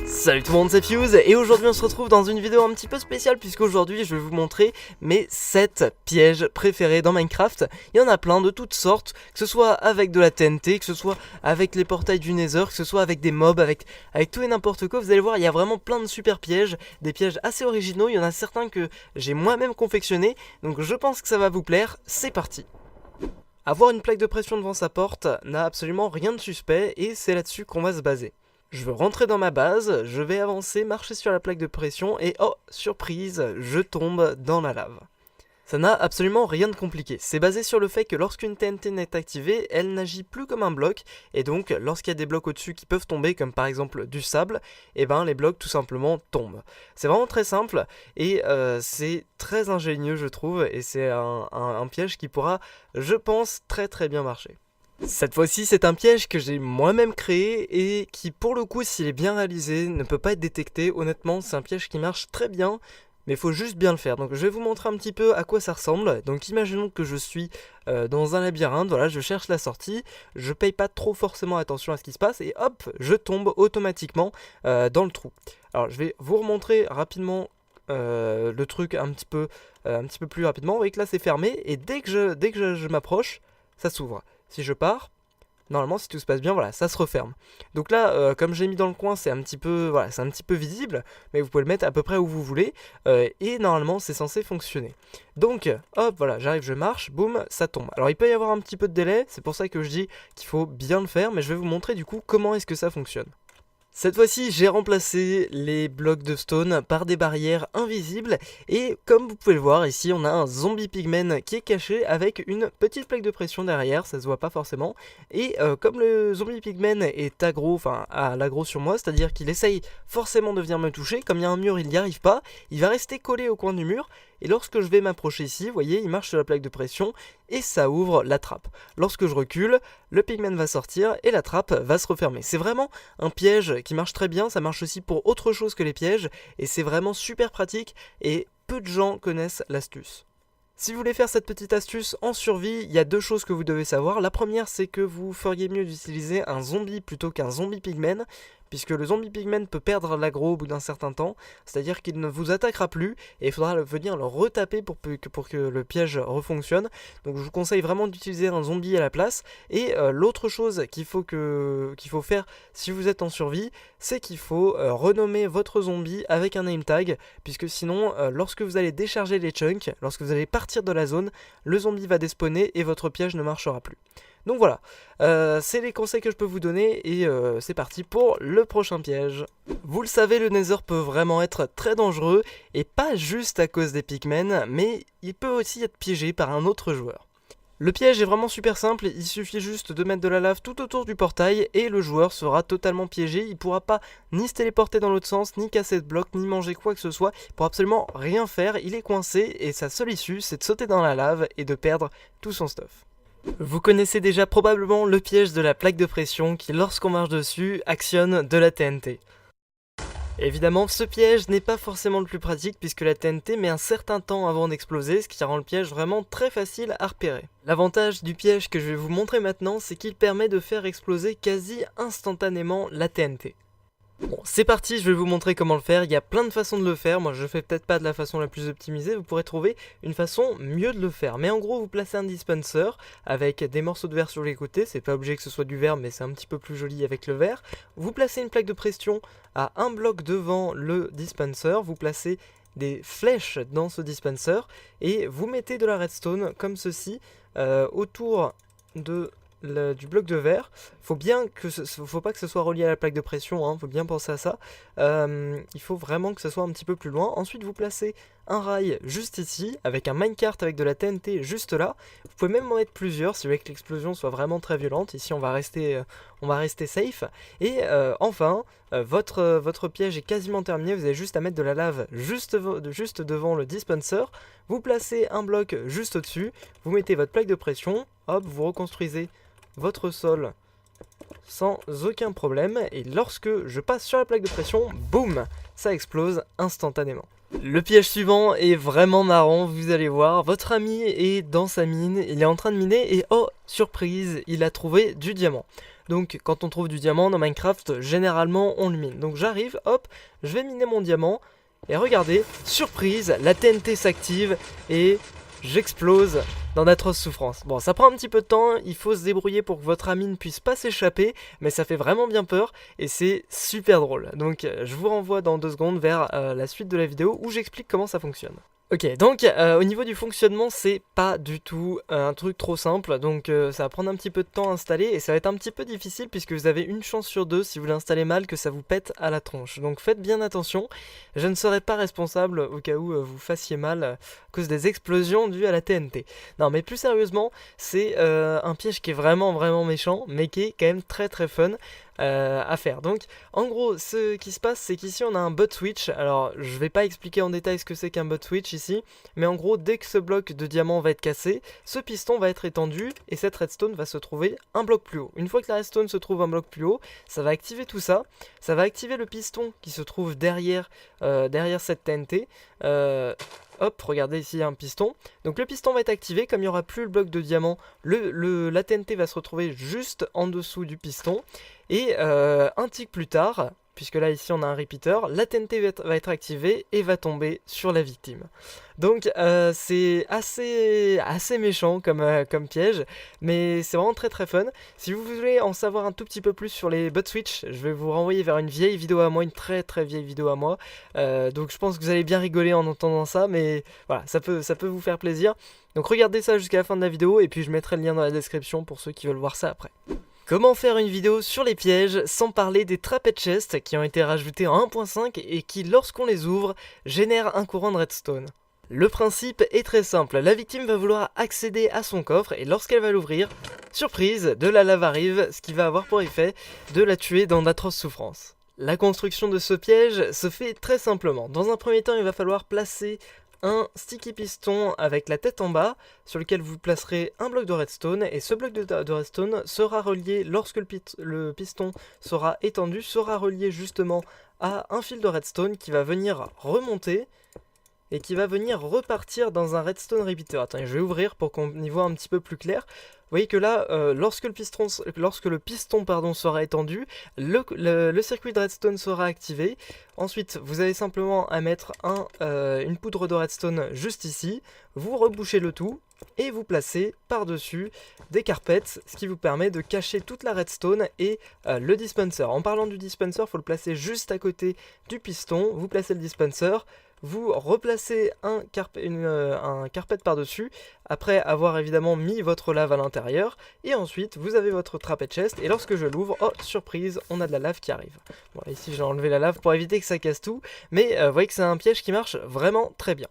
Salut tout le monde, c'est Fuse et aujourd'hui on se retrouve dans une vidéo un petit peu spéciale puisqu'aujourd'hui je vais vous montrer mes 7 pièges préférés dans Minecraft. Il y en a plein de toutes sortes, que ce soit avec de la TNT, que ce soit avec les portails du Nether, que ce soit avec des mobs, avec tout et n'importe quoi. Vous allez voir, il y a vraiment plein de super pièges, des pièges assez originaux, il y en a certains que j'ai moi-même confectionnés, donc je pense que ça va vous plaire, c'est parti. Avoir une plaque de pression devant sa porte n'a absolument rien de suspect et c'est là-dessus qu'on va se baser. Je veux rentrer dans ma base, je vais avancer, marcher sur la plaque de pression et oh, surprise, je tombe dans la lave. Ça n'a absolument rien de compliqué, c'est basé sur le fait que lorsqu'une TNT n'est activée, elle n'agit plus comme un bloc, et donc lorsqu'il y a des blocs au-dessus qui peuvent tomber, comme par exemple du sable, et ben les blocs tout simplement tombent. C'est vraiment très simple, et c'est très ingénieux je trouve, et c'est un piège qui pourra, je pense, très bien marcher. Cette fois-ci, c'est un piège que j'ai moi-même créé et qui, pour le coup, s'il est bien réalisé, ne peut pas être détecté. Honnêtement, c'est un piège qui marche très bien, mais il faut juste bien le faire. Donc je vais vous montrer un petit peu à quoi ça ressemble. Donc imaginons que je suis dans un labyrinthe, voilà, je cherche la sortie, je paye pas trop forcément attention à ce qui se passe et hop, je tombe automatiquement dans le trou. Alors je vais vous remontrer rapidement le truc un petit peu plus rapidement. Vous voyez que là c'est fermé et dès que je m'approche, ça s'ouvre. Si je pars, normalement si tout se passe bien, voilà, ça se referme. Donc là, comme j'ai mis dans le coin, c'est un petit peu, voilà, c'est un petit peu visible, mais vous pouvez le mettre à peu près où vous voulez, et normalement c'est censé fonctionner. Donc, hop, voilà, j'arrive, je marche, boum, ça tombe. Alors il peut y avoir un petit peu de délai, c'est pour ça que je dis qu'il faut bien le faire, mais je vais vous montrer du coup comment est-ce que ça fonctionne. Cette fois-ci, j'ai remplacé les blocs de stone par des barrières invisibles et comme vous pouvez le voir ici, on a un zombie pigman qui est caché avec une petite plaque de pression derrière, ça se voit pas forcément. Et comme le zombie pigman est aggro, enfin à l'aggro sur moi, c'est-à-dire qu'il essaye forcément de venir me toucher, comme il y a un mur, il n'y arrive pas, il va rester collé au coin du mur. Et lorsque je vais m'approcher ici, vous voyez, il marche sur la plaque de pression et ça ouvre la trappe. Lorsque je recule, le pigman va sortir et la trappe va se refermer. C'est vraiment un piège qui marche très bien, ça marche aussi pour autre chose que les pièges et c'est vraiment super pratique et peu de gens connaissent l'astuce. Si vous voulez faire cette petite astuce en survie, il y a deux choses que vous devez savoir. La première, c'est que vous feriez mieux d'utiliser un zombie plutôt qu'un zombie pigman, puisque le zombie pigman peut perdre l'aggro au bout d'un certain temps, c'est-à-dire qu'il ne vous attaquera plus, et il faudra venir le retaper pour que le piège refonctionne. Donc je vous conseille vraiment d'utiliser un zombie à la place, et l'autre chose qu'il faut faire si vous êtes en survie, c'est qu'il faut renommer votre zombie avec un name tag, puisque sinon, lorsque vous allez décharger les chunks, lorsque vous allez partir de la zone, le zombie va despawner et votre piège ne marchera plus. Donc voilà, c'est les conseils que je peux vous donner et c'est parti pour le prochain piège. Vous le savez, le Nether peut vraiment être très dangereux et pas juste à cause des pigmen, mais il peut aussi être piégé par un autre joueur. Le piège est vraiment super simple, il suffit juste de mettre de la lave tout autour du portail et le joueur sera totalement piégé, il ne pourra pas ni se téléporter dans l'autre sens, ni casser de bloc, ni manger quoi que ce soit, il ne pourra absolument rien faire, il est coincé et sa seule issue c'est de sauter dans la lave et de perdre tout son stuff. Vous connaissez déjà probablement le piège de la plaque de pression qui lorsqu'on marche dessus actionne de la TNT. Évidemment, ce piège n'est pas forcément le plus pratique puisque la TNT met un certain temps avant d'exploser, ce qui rend le piège vraiment très facile à repérer. L'avantage du piège que je vais vous montrer maintenant, c'est qu'il permet de faire exploser quasi instantanément la TNT. Bon, c'est parti, je vais vous montrer comment le faire, il y a plein de façons de le faire, moi je fais peut-être pas de la façon la plus optimisée, vous pourrez trouver une façon mieux de le faire. Mais en gros, vous placez un dispenser avec des morceaux de verre sur les côtés, c'est pas obligé que ce soit du verre mais c'est un petit peu plus joli avec le verre. Vous placez une plaque de pression à un bloc devant le dispenser, vous placez des flèches dans ce dispenser et vous mettez de la redstone comme ceci autour du bloc de verre. Faut pas que ce soit relié à la plaque de pression, hein, faut bien penser à ça. Il faut vraiment que ce soit un petit peu plus loin. Ensuite vous placez un rail juste ici, avec un minecart avec de la TNT juste là. Vous pouvez même en mettre plusieurs si vous voulez que l'explosion soit vraiment très violente. Ici on va rester safe. Et enfin, votre piège est quasiment terminé, vous avez juste à mettre de la lave juste devant le dispenser. Vous placez un bloc juste au-dessus, vous mettez votre plaque de pression, hop, vous reconstruisez votre sol sans aucun problème et lorsque je passe sur la plaque de pression, boum, ça explose instantanément. Le piège suivant est vraiment marrant, vous allez voir, votre ami est dans sa mine, il est en train de miner et oh, surprise, il a trouvé du diamant. Donc quand on trouve du diamant dans Minecraft, généralement on le mine. Donc j'arrive, hop, je vais miner mon diamant. Et regardez, surprise, la TNT s'active et j'explose dans d'atroces souffrances. Bon, ça prend un petit peu de temps, il faut se débrouiller pour que votre ami ne puisse pas s'échapper, mais ça fait vraiment bien peur et c'est super drôle. Donc je vous renvoie dans 2 secondes vers la suite de la vidéo où j'explique comment ça fonctionne. Ok, donc au niveau du fonctionnement, c'est pas du tout un truc trop simple, donc ça va prendre un petit peu de temps à installer et ça va être un petit peu difficile puisque vous avez une chance sur 2 si vous l'installez mal que ça vous pète à la tronche. Donc faites bien attention, je ne serai pas responsable au cas où vous fassiez mal à cause des explosions dues à la TNT. Non mais plus sérieusement, c'est un piège qui est vraiment méchant, mais qui est quand même très fun. À faire. Donc en gros ce qui se passe c'est qu'ici on a un bot switch. Alors je vais pas expliquer en détail ce que c'est qu'un bot switch ici, mais en gros dès que ce bloc de diamant va être cassé, ce piston va être étendu et cette redstone va se trouver un bloc plus haut. Une fois que la redstone se trouve un bloc plus haut, ça va activer tout ça, ça va activer le piston qui se trouve derrière cette TNT. Hop, regardez ici il y a un piston. Donc le piston va être activé, comme il n'y aura plus le bloc de diamant, la TNT va se retrouver juste en dessous du piston. Et un tick plus tard, puisque là ici on a un repeater, la TNT va être activée et va tomber sur la victime. Donc c'est assez méchant comme piège, mais c'est vraiment très fun. Si vous voulez en savoir un tout petit peu plus sur les bot switch, je vais vous renvoyer vers une vieille vidéo à moi, une très vieille vidéo à moi. Donc je pense que vous allez bien rigoler en entendant ça, mais voilà, ça peut vous faire plaisir. Donc regardez ça jusqu'à la fin de la vidéo et puis je mettrai le lien dans la description pour ceux qui veulent voir ça après. Comment faire une vidéo sur les pièges sans parler des trapped chests qui ont été rajoutés en 1.5 et qui, lorsqu'on les ouvre, génèrent un courant de redstone. Le principe est très simple, la victime va vouloir accéder à son coffre et lorsqu'elle va l'ouvrir, surprise, de la lave arrive, ce qui va avoir pour effet de la tuer dans d'atroces souffrances. La construction de ce piège se fait très simplement. Dans un premier temps, il va falloir placer un sticky piston avec la tête en bas sur lequel vous placerez un bloc de redstone et ce bloc de redstone sera relié lorsque le piston sera étendu, sera relié justement à un fil de redstone qui va venir remonter et qui va venir repartir dans un redstone repeater. Attendez, je vais ouvrir pour qu'on y voit un petit peu plus clair. Vous voyez que là, lorsque le piston sera étendu, le circuit de redstone sera activé. Ensuite, vous avez simplement à mettre une poudre de redstone juste ici. Vous rebouchez le tout et vous placez par-dessus des carpets, ce qui vous permet de cacher toute la redstone et le dispenser. En parlant du dispenser, il faut le placer juste à côté du piston. Vous placez le dispenser. Vous replacez un carpet par-dessus, après avoir évidemment mis votre lave à l'intérieur, et ensuite vous avez votre trapped chest, et lorsque je l'ouvre, oh surprise, on a de la lave qui arrive. Bon, ici j'ai enlevé la lave pour éviter que ça casse tout, mais vous voyez que c'est un piège qui marche vraiment très bien.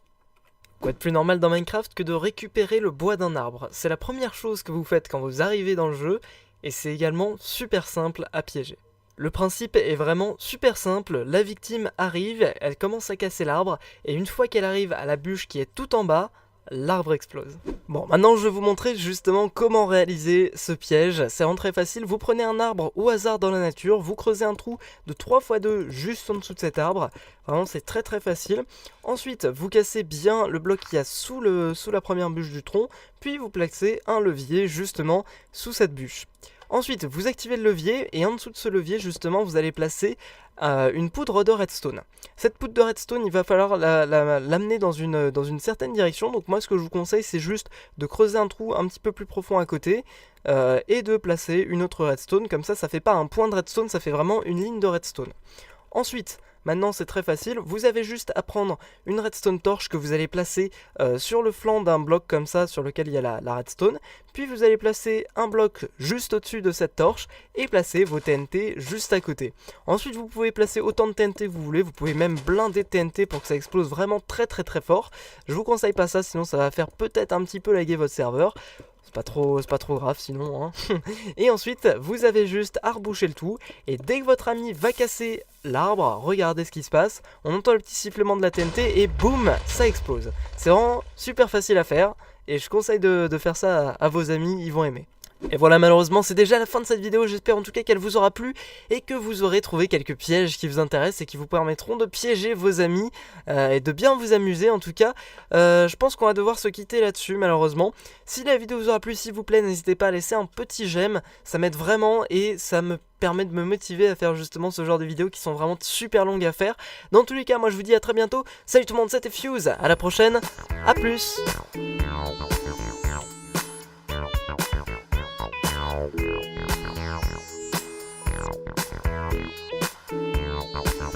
Quoi de plus normal dans Minecraft que de récupérer le bois d'un arbre? C'est la première chose que vous faites quand vous arrivez dans le jeu, et c'est également super simple à piéger. Le principe est vraiment super simple, la victime arrive, elle commence à casser l'arbre, et une fois qu'elle arrive à la bûche qui est tout en bas, l'arbre explose. Bon, maintenant je vais vous montrer justement comment réaliser ce piège. C'est vraiment très facile, vous prenez un arbre au hasard dans la nature, vous creusez un trou de 3 x 2 juste en dessous de cet arbre. Vraiment c'est très facile. Ensuite vous cassez bien le bloc qu'il y a sous la première bûche du tronc, puis vous placez un levier justement sous cette bûche. Ensuite, vous activez le levier et en dessous de ce levier, justement, vous allez placer une poudre de redstone. Cette poudre de redstone, il va falloir l'amener dans une certaine direction. Donc moi, ce que je vous conseille, c'est juste de creuser un trou un petit peu plus profond à côté et de placer une autre redstone. Comme ça fait pas un point de redstone, ça fait vraiment une ligne de redstone. Ensuite, maintenant c'est très facile, vous avez juste à prendre une redstone torche que vous allez placer sur le flanc d'un bloc comme ça sur lequel il y a la redstone, puis vous allez placer un bloc juste au-dessus de cette torche et placer vos TNT juste à côté. Ensuite vous pouvez placer autant de TNT que vous voulez, vous pouvez même blinder TNT pour que ça explose vraiment très fort. Je vous conseille pas ça, sinon ça va faire peut-être un petit peu laguer votre serveur. C'est pas trop grave sinon hein. Et ensuite vous avez juste à reboucher le tout. Et dès que votre ami va casser l'arbre, regardez ce qui se passe. On entend le petit sifflement de la TNT et boum, ça explose. C'est vraiment super facile à faire. Et je conseille de faire ça à vos amis, ils vont aimer. Et voilà, malheureusement c'est déjà la fin de cette vidéo, j'espère en tout cas qu'elle vous aura plu et que vous aurez trouvé quelques pièges qui vous intéressent et qui vous permettront de piéger vos amis et de bien vous amuser en tout cas. Je pense qu'on va devoir se quitter là-dessus malheureusement. Si la vidéo vous aura plu, s'il vous plaît, n'hésitez pas à laisser un petit j'aime, ça m'aide vraiment et ça me permet de me motiver à faire justement ce genre de vidéos qui sont vraiment super longues à faire. Dans tous les cas, moi je vous dis à très bientôt, salut tout le monde, c'était Fuse, à la prochaine, à plus.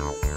Wow.